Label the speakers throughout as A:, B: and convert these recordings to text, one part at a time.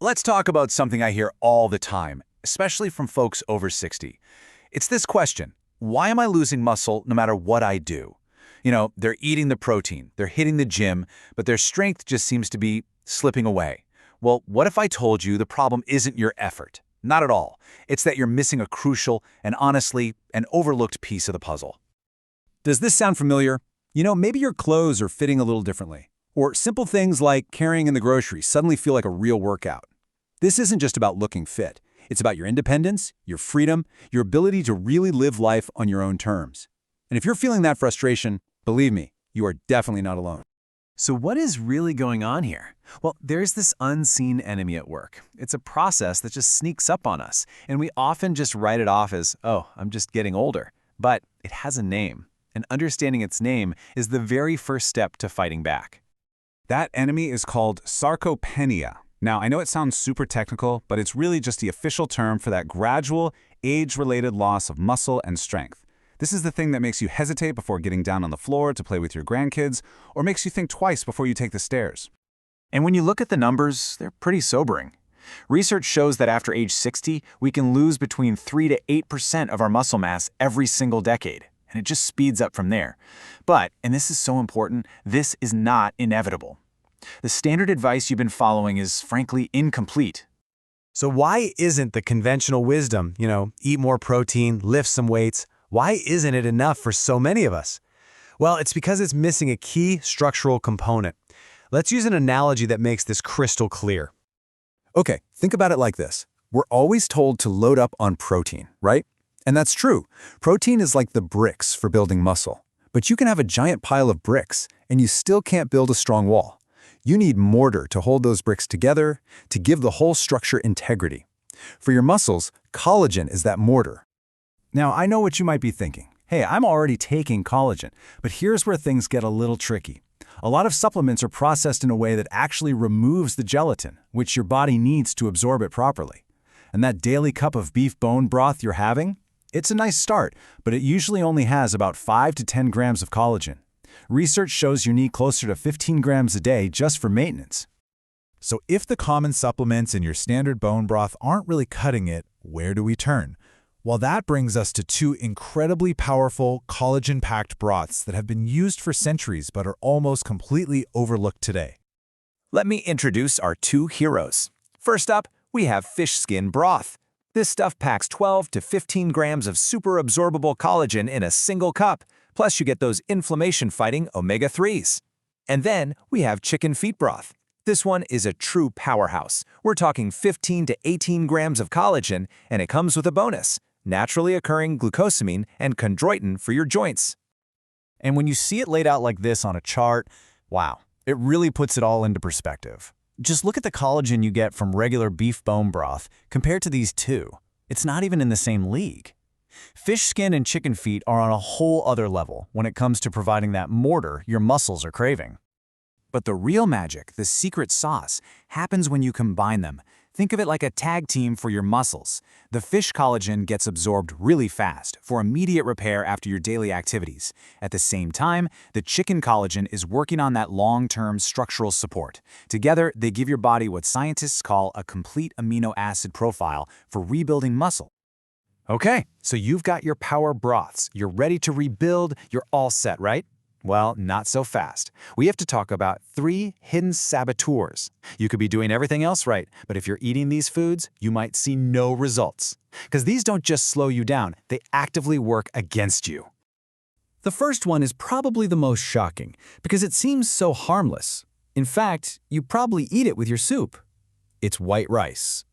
A: Let's talk about something I hear all the time, especially from folks over 60. It's this question: why am I losing muscle no matter what I do? They're eating the protein, they're hitting the gym, but their strength just seems to be slipping away. Well, what if I told you the problem isn't your effort? Not at all. It's that you're missing a crucial and honestly, an overlooked piece of the puzzle.
B: Does this sound familiar? Maybe your clothes are fitting a little differently. Or simple things like carrying in the groceries suddenly feel like a real workout. This isn't just about looking fit. It's about your independence, your freedom, your ability to really live life on your own terms. And if you're feeling that frustration, believe me, you are definitely not alone.
C: So what is really going on here? Well, there's this unseen enemy at work. It's a process that just sneaks up on us, and we often just write it off as, oh, I'm just getting older. But it has a name, and understanding its name is the very first step to fighting back.
D: That enemy is called sarcopenia. Now, I know it sounds super technical, but it's really just the official term for that gradual, age-related loss of muscle and strength. This is the thing that makes you hesitate before getting down on the floor to play with your grandkids, or makes you think twice before you take the stairs.
C: And when you look at the numbers, they're pretty sobering. Research shows that after age 60, we can lose between 3 to 8% of our muscle mass every single decade, and it just speeds up from there. But, and this is so important, this is not inevitable. The standard advice you've been following is frankly incomplete.
E: So why isn't the conventional wisdom, eat more protein, lift some weights, why isn't it enough for so many of us? Well, it's because it's missing a key structural component. Let's use an analogy that makes this crystal clear.
B: Okay, think about it like this. We're always told to load up on protein, right? And that's true. Protein is like the bricks for building muscle. But you can have a giant pile of bricks, and you still can't build a strong wall. You need mortar to hold those bricks together, to give the whole structure integrity. For your muscles, collagen is that mortar.
E: Now, I know what you might be thinking. Hey, I'm already taking collagen, but here's where things get a little tricky. A lot of supplements are processed in a way that actually removes the gelatin, which your body needs to absorb it properly. And that daily cup of beef bone broth you're having? It's a nice start, but it usually only has about 5 to 10 grams of collagen. Research shows you need closer to 15 grams a day just for maintenance.
F: So if the common supplements in your standard bone broth aren't really cutting it, where do we turn? Well, that brings us to two incredibly powerful collagen-packed broths that have been used for centuries but are almost completely overlooked today.
C: Let me introduce our two heroes. First up, we have fish skin broth. This stuff packs 12 to 15 grams of super absorbable collagen in a single cup. Plus, you get those inflammation-fighting omega-3s. And then we have chicken feet broth. This one is a true powerhouse. We're talking 15 to 18 grams of collagen, and it comes with a bonus: naturally occurring glucosamine and chondroitin for your joints.
E: And when you see it laid out like this on a chart, wow, it really puts it all into perspective. Just look at the collagen you get from regular beef bone broth compared to these two. It's not even in the same league. Fish skin and chicken feet are on a whole other level when it comes to providing that mortar your muscles are craving.
A: But the real magic, the secret sauce, happens when you combine them. Think of it like a tag team for your muscles. The fish collagen gets absorbed really fast for immediate repair after your daily activities. At the same time, the chicken collagen is working on that long-term structural support. Together, they give your body what scientists call a complete amino acid profile for rebuilding muscle. Okay, so you've got your power broths, you're ready to rebuild, you're all set, right? Well, not so fast. We have to talk about 3 hidden saboteurs. You could be doing everything else right, but if you're eating these foods, you might see no results. Because these don't just slow you down, they actively work against you.
B: The first one is probably the most shocking, because it seems so harmless. In fact, you probably eat it with your soup. It's white rice.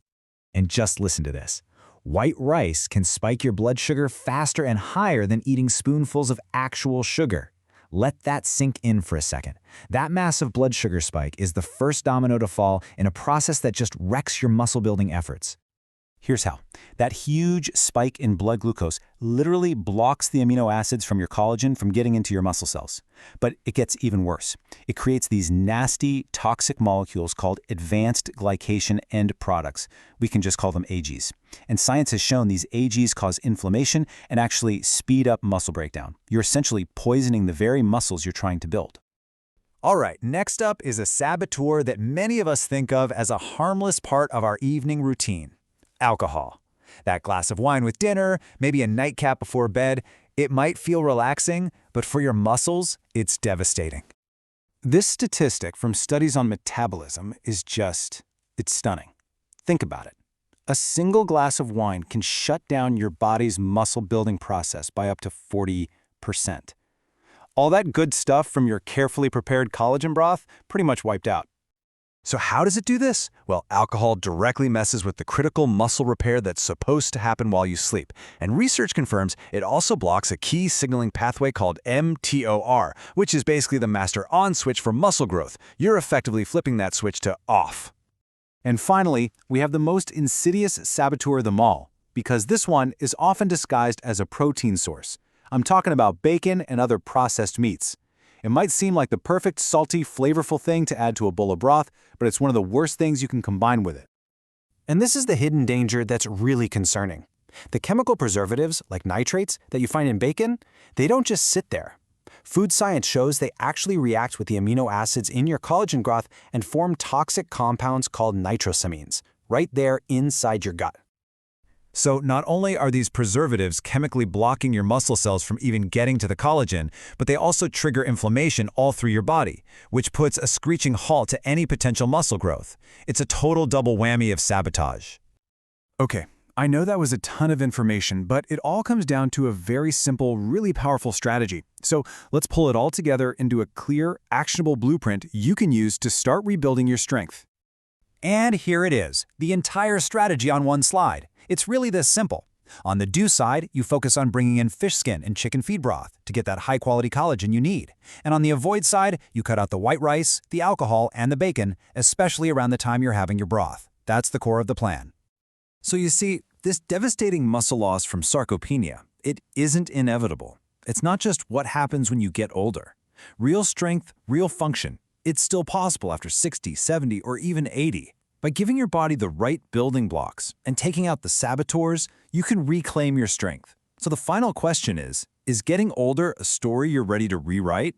B: And just listen to this. White rice can spike your blood sugar faster and higher than eating spoonfuls of actual sugar. Let that sink in for a second. That massive blood sugar spike is the first domino to fall in a process that just wrecks your muscle-building efforts. Here's how. That huge spike in blood glucose literally blocks the amino acids from your collagen from getting into your muscle cells. But it gets even worse. It creates these nasty, toxic molecules called advanced glycation end products. We can just call them AGs. And science has shown these AGs cause inflammation and actually speed up muscle breakdown. You're essentially poisoning the very muscles you're trying to build.
C: All right, next up is a saboteur that many of us think of as a harmless part of our evening routine: alcohol. That glass of wine with dinner, maybe a nightcap before bed, it might feel relaxing, but for your muscles, it's devastating.
B: This statistic from studies on metabolism is it's stunning. Think about it. A single glass of wine can shut down your body's muscle-building process by up to 40%. All that good stuff from your carefully prepared collagen broth pretty much wiped out.
C: So how does it do this? Well, alcohol directly messes with the critical muscle repair that's supposed to happen while you sleep. And research confirms it also blocks a key signaling pathway called mTOR, which is basically the master on switch for muscle growth. You're effectively flipping that switch to off.
B: And finally, we have the most insidious saboteur of them all, because this one is often disguised as a protein source. I'm talking about bacon and other processed meats. It might seem like the perfect, salty, flavorful thing to add to a bowl of broth, but it's one of the worst things you can combine with it. And this is the hidden danger that's really concerning. The chemical preservatives, like nitrates, that you find in bacon, they don't just sit there. Food science shows they actually react with the amino acids in your collagen broth and form toxic compounds called nitrosamines, right there inside your gut.
C: So not only are these preservatives chemically blocking your muscle cells from even getting to the collagen, but they also trigger inflammation all through your body, which puts a screeching halt to any potential muscle growth. It's a total double whammy of sabotage.
B: Okay, I know that was a ton of information, but it all comes down to a very simple, really powerful strategy. So let's pull it all together into a clear, actionable blueprint you can use to start rebuilding your strength.
A: And here it is, the entire strategy on one slide. It's really this simple. On the do side, you focus on bringing in fish skin and chicken feed broth to get that high-quality collagen you need. And on the avoid side, you cut out the white rice, the alcohol, and the bacon, especially around the time you're having your broth. That's the core of the plan.
B: So you see, this devastating muscle loss from sarcopenia, it isn't inevitable. It's not just what happens when you get older. Real strength, real function, it's still possible after 60, 70, or even 80. By giving your body the right building blocks and taking out the saboteurs, you can reclaim your strength. So the final question is getting older a story you're ready to rewrite?